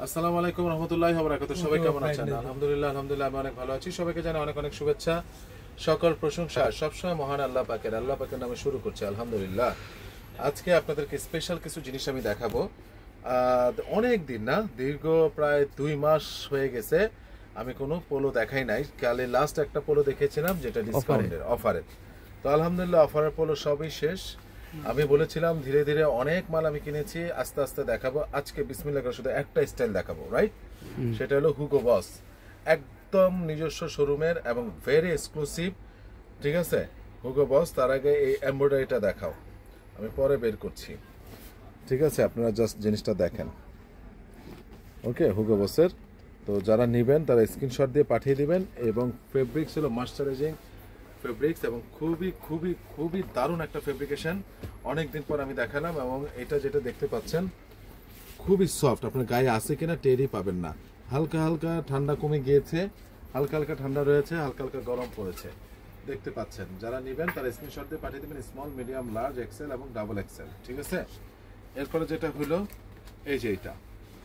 আসসালামু আলাইকুম রহমতুল্লাহি ওয়া বারাকাতুহু। সবাই কেমন আছেন? আলহামদুলিল্লাহ আমি অনেক ভালো আছি। সবাইকে জানাই অনেক অনেক শুভেচ্ছা, সকল প্রশংসা সবসময় মহান আল্লাহ পাকের নামে শুরু করছি আলহামদুলিল্লাহ। আজকে আপনাদেরকে স্পেশাল কিছু জিনিস আমি দেখাবো। অনেক দিন না, দীর্ঘ প্রায় 2 মাস হয়ে গেছে আমি কোনো পোলো দেখাই নাই। কালে লাস্ট একটা পোলো দেখেছিলাম যেটা ডিসকাউন্টের অফারে। তো আলহামদুলিল্লাহ অফারের পোলো সবই শেষ। আমি বলেছিলাম ধীরে ধীরে অনেক মাল আমি কিনেছি, আস্তে আস্তে দেখাবো। আজকে বিসমিল্লাহ করে শুধু একটা স্টাইল দেখাবো, রাইট? সেটা হলো হুগো বস, একদম নিজস্ব শোরুমের এবং ভেরি এক্সক্লুসিভ। ঠিক আছে, হুগো বস। তার আগে এই এমব্রয়ডারিটা দেখাও, আমি পরে বের করছি। ঠিক আছে, আপনারা জাস্ট জিনিসটা দেখেন। ওকে, হুগো বসের। তো যারা নেবেন তারা স্ক্রিনশট দিয়ে পাঠিয়ে দিবেন। এবং ফেব্রিক্স হলো ময়শ্চারাইজিং ফেব্রিক্স এবং খুবই খুবই খুবই দারুণ একটা ফেব্রিকেশন। অনেকদিন পর আমি দেখালাম। এবং এটা যেটা দেখতে পাচ্ছেন খুবই সফট, আপনার গায়ে আছে কিনা টেরই পাবেন না। হালকা হালকা ঠান্ডা কমে গিয়েছে, হালকা হালকা ঠান্ডা রয়েছে, হালকা হালকা গরম পড়েছে, দেখতে পাচ্ছেন। যারা নেবেন তারা স্ক্রিনশট দিয়ে পাঠিয়ে দেবেন, স্মল, মিডিয়াম, লার্জ, এক্সেল এবং ডাবল এক্সেল। ঠিক আছে, এরপরে যেটা হলো এই যে এইটা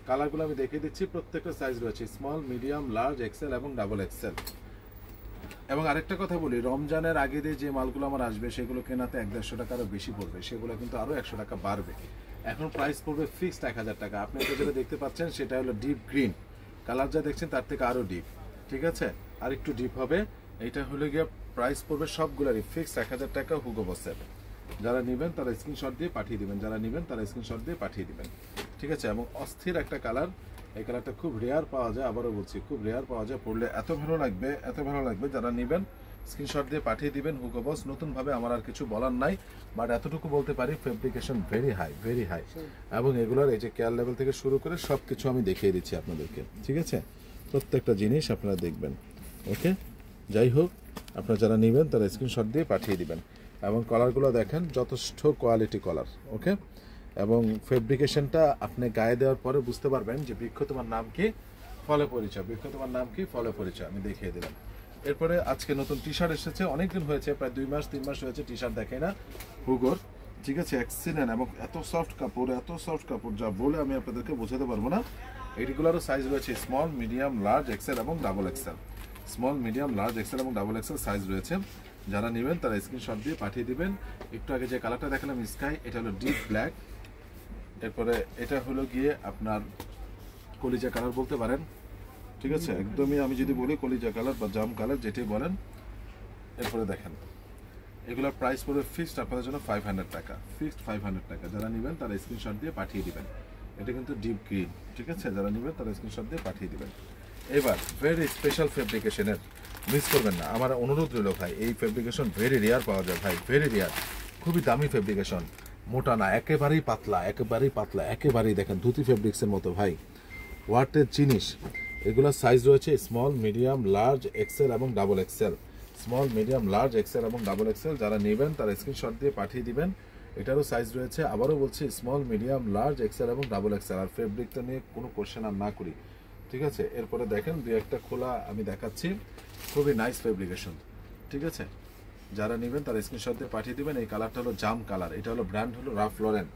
কালারগুলো আমি দেখিয়ে দিচ্ছি। প্রত্যেকটা সাইজ রয়েছে, স্মল, মিডিয়াম, লার্জ, এক্সেল এবং ডাবল এক্সেল। এবং আরেকটা কথা বলি, রমজানের আগে দিয়ে যে মালগুলো আমার আসবে সেগুলো কেনাতে 100-150 টাকা আরও বেশি পড়বে, সেগুলো কিন্তু আরও 100 টাকা বাড়বে। এখন প্রাইস পড়বে ফিক্সড 1000 টাকা। আপনি যেটা দেখতে পাচ্ছেন সেটা হলো ডিপ গ্রিন কালার, যা দেখছেন তার থেকে আরও ডিপ। ঠিক আছে, আর একটু ডিপ হবে। এইটা হলো গিয়ে প্রাইস পড়বে সবগুলোরই ফিক্সড 1000 টাকা হুগো বসের। যারা নেবেন তারা স্ক্রিনশট দিয়ে পাঠিয়ে দিবেন, যারা নেবেন তারা স্ক্রিনশট দিয়ে পাঠিয়ে দিবেন। ঠিক আছে, এবং অস্থির একটা কালার। এই কালারটা খুব রেয়ার পাওয়া যায়, আবারও বলছি খুব রেয়ার পাওয়া যায়। পড়লে এত ভালো লাগবে, এত ভালো লাগবে। যারা নেবেন স্ক্রিনশট দিয়ে পাঠিয়ে দিবেন। হুগো বস নতুনভাবে আমার আর কিছু বলার নাই, বাট এতটুকু বলতে পারি fabrication very high, very high. এবং এগুলোর এই যে কেয়ার লেভেল থেকে শুরু করে সব কিছু আমি দেখিয়ে দিচ্ছি আপনাদেরকে। ঠিক আছে, প্রত্যেকটা জিনিস আপনারা দেখবেন। ওকে, যাই হোক, আপনারা যারা নেবেন তারা স্ক্রিনশট দিয়ে পাঠিয়ে দিবেন। এবং কলারগুলো দেখেন, যথেষ্ট কোয়ালিটি কলার। ওকে, এবং ফেব্রিকেশনটা আপনি গায়ে দেওয়ার পরে বুঝতে পারবেন যে বৃক্ষ তোমার নাম কি, ফলে পরিচয়। বৃক্ষ তোমার নাম কি, ফলে পরিচয়। আমি দেখিয়ে দিলাম। এরপরে আজকে নতুন টি শার্ট এসেছে, অনেকদিন হয়েছে, প্রায় 2-3 মাস হয়েছে টি শার্ট দেখে না হুগোর। ঠিক আছে, এক্সিলেন্ট এবং এত সফট কাপড়, এত সফট কাপড় যা বলে আমি আপনাদেরকে বোঝাতে পারবো না। এইগুলোরও সাইজ রয়েছে স্মল, মিডিয়াম, লার্জ, এক্সেল এবং double XL. Small, medium, large, XL এবং ডাবল এক্সেল সাইজ রয়েছে। যারা নেবেন তারা স্ক্রিনশট দিয়ে পাঠিয়ে দিবেন। একটু আগে যে কালারটা দেখালাম স্কাই, এটা হলো ডিপ ব্ল্যাক। এরপরে এটা হলো গিয়ে আপনার কলিজা কালার বলতে পারেন। ঠিক আছে, একদমই আমি যদি বলি কলিজা কালার বা জাম কালার, যেটাই বলেন। এরপরে দেখেন এগুলোর প্রাইস পড়বে ফিক্সড আপনাদের জন্য 500 টাকা, ফিক্সড 500 টাকা। যারা নেবেন তারা স্ক্রিনশট দিয়ে পাঠিয়ে দিবেন। এটা কিন্তু ডিপ গ্রিন। ঠিক আছে, যারা নেবেন তারা স্ক্রিনশট দিয়ে পাঠিয়ে দিবেন। এবার ভেরি স্পেশাল ফেব্রিকেশনের, মিস করবেন না, আমার অনুরোধ রইল ভাই। এই ফেব্রিকেশন ভেরি রেয়ার পাওয়া যায় ভাই, ভেরি রেয়ার। খুবই দামি ফেব্রিকেশন, মোটা না, একেবারেই পাতলা, একেবারেই পাতলা, একেবারেই দেখেন ধুতি ফেব্রিক্সের মতো ভাই। ওয়াটের জিনিস। এগুলোর সাইজ রয়েছে স্মল, মিডিয়াম, লার্জ, এক্সেল এবং double XL. Small, medium, large, XL এবং ডাবল এক্সেল। যারা নেবেন তারা স্ক্রিনশট দিয়ে পাঠিয়ে দিবেন। এটারও সাইজ রয়েছে, আবারও বলছি, স্মল, মিডিয়াম, লার্জ, এক্সেল এবং ডাবল এক্সেল। আর ফেব্রিকটা নিয়ে কোনো কোশ্চেন আর না করি। ঠিক আছে, এরপরে দেখেন 2-1টা খোলা আমি দেখাচ্ছি, খুবই নাইস ফেব্রিকেশন। ঠিক আছে, যারা নেবেন তারা স্ক্রিনশট দিয়ে পাঠিয়ে দিবেন। এই কালারটা হলো জাম কালার, এটা হলো ব্র্যান্ড হলো রাফ লরেন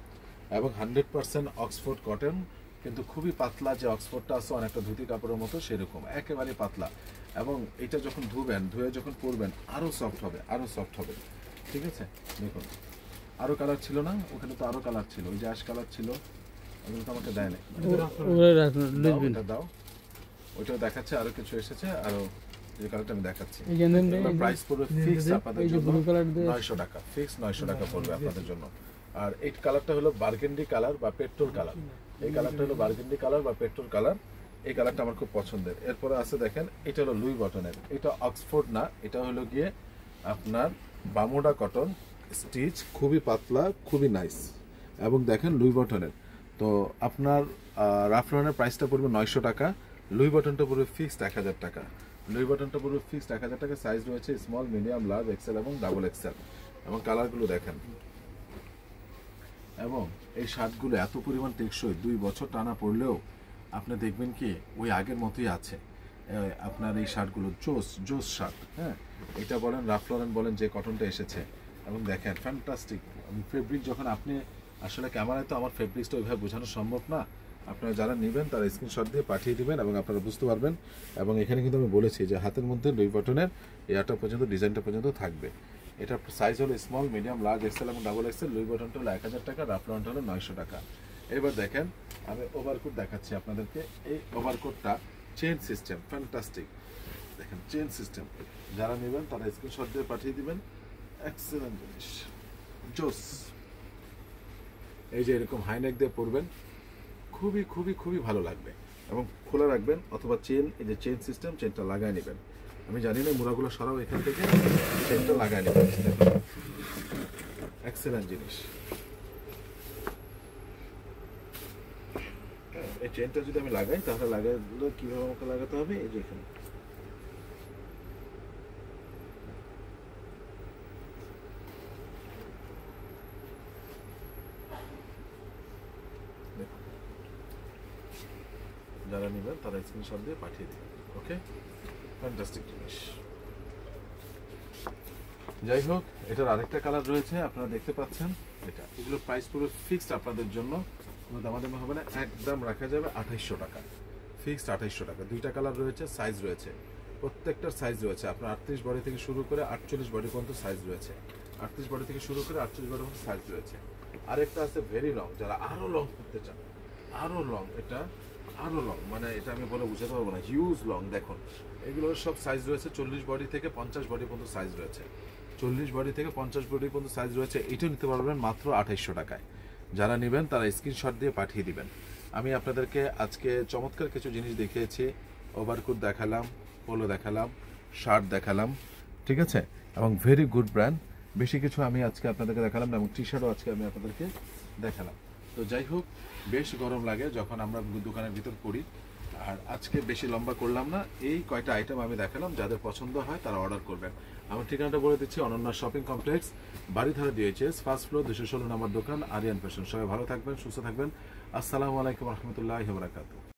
এবং 100% অক্সফোর্ড কটন, কিন্তু খুবই পাতলা। যে অক্সফোর্ডটা আছে অনেকটা ধুতি কাপড়ের মতো, সেরকম একেবারে পাতলা। এবং এটা যখন ধুবেন, ধুয়ে যখন পরবেন আরও সফট হবে, আরও সফট হবে। ঠিক আছে, দেখুন আরও কালার ছিল না, ওখানে তো আরও কালার ছিল, ওই যে অ্যাশ কালার ছিল, ওগুলো তো আমাকে দেয় না। দাও, ওইটাও দেখাচ্ছে, আরও কিছু এসেছে, আরও যে কালারটা আমি দেখাচ্ছি। প্রাইস পড়বে ফিক্সড আপনাদের জন্য 900 টাকা, ফিক্সড 900 টাকা পড়বে আপনাদের জন্য। আর এই কালারটা হলো বার্গেন্ডি কালার বা পেট্রোল কালার। এই কালারটা হলো বার্গেন্ডি কালার বা পেট্রোল কালার। এই কালারটা আমার খুব পছন্দের। এরপরে আছে দেখেন, এটা হলো লুই বটনের, এটা অক্সফোর্ড না, এটা হলো গিয়ে আপনার বামুডা কটন স্টিচ, খুবই পাতলা, খুবই নাইস। এবং দেখেন লুই বটনের। তো আপনার রাফলনের প্রাইসটা পড়বে 900 টাকা, লুই বটনটা পড়বে ফিক্সড 1000 টাকা। লুই বটনটা পড়বে ফিক্সড 1000 টাকা। সাইজ রয়েছে স্মল, মিডিয়াম, লার্জ, এক্সেল এবং ডাবল এক্সেল। এবং কালারগুলো দেখেন। এবং এই শার্টগুলো এত পরিমাণ টেকসই, 2 বছর টানা পড়লেও আপনি দেখবেন কি ওই আগের মতোই আছে। আপনার এই শার্টগুলো জোস জোস শার্ট। হ্যাঁ, এটা বলেন রাফ লরেন বলেন, যে কটনটা এসেছে। এবং দেখেন ফ্যান্টাস্টিক ফেব্রিক। যখন আপনি আসলে ক্যামেরায় তো আমার ফেব্রিক্সটা ওইভাবে বোঝানো সম্ভব না, আপনারা যারা নেবেন তারা স্ক্রিনশট দিয়ে পাঠিয়ে দিবেন এবং আপনারা বুঝতে পারবেন। এবং এখানে কিন্তু আমি বলেছি যে হাতের মধ্যে লুই বাটনের এয়ারটা পর্যন্ত ডিজাইনটা পর্যন্ত থাকবে। এটা সাইজ হলো স্মল, মিডিয়াম, লার্জ, এক্সেল এবং ডাবল এক্সেল। লুই বাটনটা হলো 1000 টাকা, রাফলানটা হলো 900 টাকা। এবার দেখেন আমি ওভারকোট দেখাচ্ছি আপনাদেরকে। এই ওভারকোটটা চেইন সিস্টেম, ফ্যান্টাস্টিক। দেখেন চেইন সিস্টেম, যারা নেবেন তারা স্ক্রিনশট দিয়ে পাঠিয়ে দিবেন। এক্সেলেন্ট জিনিস, জোস। এই যে এরকম হাইনেক দিয়ে পরবেন, খুবই খুবই খুবই ভালো লাগবে। এবং খোলা রাখবেন অথবা চেন, এই যে চেন সিস্টেম, চেনটা লাগায় নেবেন। আমি জানি না, মুড়াগুলো সরাও এখান থেকে, চেনটা লাগায় নেবেন। এক্সেলেন্ট জিনিস। এই চেনটা যদি আমি লাগাই তাহলে লাগালে কিভাবে আমাকে লাগাতে হবে, এই যে এখানে যারা নেবেন তারা স্ক্রিনশট দিয়ে পাঠিয়ে দিন। ওকে, ফ্যান্টাস্টিক জিনিস। যাই হোক, এটার আরেকটা কালার রয়েছে, আপনারা দেখতে পাচ্ছেন। এগুলো প্রাইস পুরো ফিক্সড আপনাদের জন্য, কোনো দামাদামি হবে না। একদম রাখা যাবে 2800 টাকা, ফিক্সড 2800 টাকা। দুইটা কালার রয়েছে, সাইজ রয়েছে, প্রত্যেকটার সাইজ রয়েছে। আপনার 38 বডি থেকে শুরু করে 48 বডি পর্যন্ত সাইজ রয়েছে। 38 বডি থেকে শুরু করে 48 বডি পর্যন্ত সাইজ রয়েছে। আরেকটা আছে ভেরি লং, যারা আরো লং করতে চান, আরো লং, এটা আরো লং, মানে এটা আমি বলে বুঝাতে পারবো না, হিউজ লং। দেখুন এগুলোর সব সাইজ রয়েছে, 40 বডি থেকে 50 বডি পর্যন্ত সাইজ রয়েছে। 40 বডি থেকে 50 বডি পর্যন্ত সাইজ রয়েছে। এটা নিতে পারবেন মাত্র 2800 টাকায়। যারা নেবেন তারা স্ক্রিনশট দিয়ে পাঠিয়ে দিবেন। আমি আপনাদেরকে আজকে চমৎকার কিছু জিনিস দেখিয়েছি। ওভারকোট দেখালাম, পোলো দেখালাম, শার্ট দেখালাম, ঠিক আছে, এবং ভেরি গুড ব্র্যান্ড। বেশি কিছু আমি আজকে আপনাদেরকে দেখালাম না, এবং টি শার্টও আজকে আমি আপনাদেরকে দেখালাম। তো যাই হোক, বেশ গরম লাগে যখন আমরা দোকানের ভিতর পড়ি। আর আজকে বেশি লম্বা করলাম না, এই কয়টা আইটেম আমি দেখালাম। যাদের পছন্দ হয় তারা অর্ডার করবেন। আমার ঠিকানাটা বলে দিচ্ছি, Ananya shopping complex, Baridhara DHS, first floor, 216 নম্বর দোকান, আরিয়ান ফ্যাশন। সবাই ভালো থাকবেন, সুস্থ থাকবেন। আসসালামু আলাইকুম রহমতুল্লাহি ওয়া বারাকাতুহু।